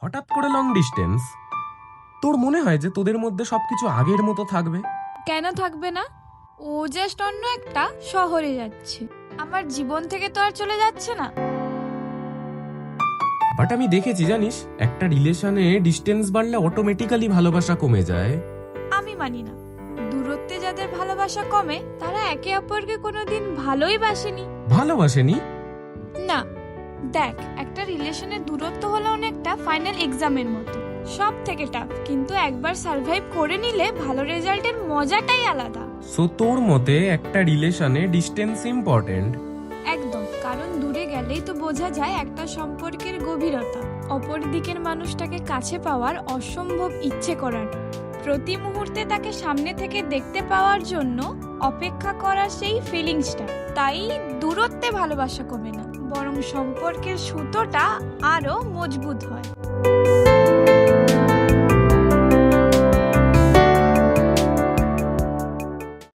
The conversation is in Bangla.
হঠাৎ করে লং ডিস্টেন্স? তোর মনে হয় যে তোদের মধ্যে সবকিছু আগের মতো থাকবে? কেন থাকবে না? ও জাস্ট অন্য একটা শহরে যাচ্ছে, আমার জীবন থেকে তো আর চলে যাচ্ছে না। বাট আমি দেখেছি জানিস, একটা রিলেশনে ডিস্টেন্স বাড়লে অটোমেটিক্যালি ভালোবাসা কমে যায়। আমি মানি না। দূরত্বে যাদের ভালোবাসা কমে তারা একে অপরকে কোনোদিন ভালোই বাসেনি। ভালোবাসেনি? না, দেখ, একটা রিলেশনের দূরত্ব হলো অনেকটা ফাইনাল এক্সামের মতো, সব থেকে টাফ, কিন্তু একবার সার্ভাইভ করে নিলে ভালো রেজাল্টের মজাটাই আলাদা। সো তোর মতে একটা রিলেশনে ডিস্টেন্স ইম্পর্টেন্ট? একদম, কারণ দূরে গেলেই তো বোঝা যায় একটা সম্পর্কের গভীরতা, অপর দিকের মানুষটাকে কাছে পাওয়ার অসম্ভব ইচ্ছে করার, প্রতি মুহূর্তে তাকে সামনে থেকে দেখতে পাওয়ার জন্য অপেক্ষা করার সেই ফিলিংসটা। তাই দূরত্বে ভালোবাসা কমে না, বরং সম্পর্কের সুতোটা আরো মজবুত হয়।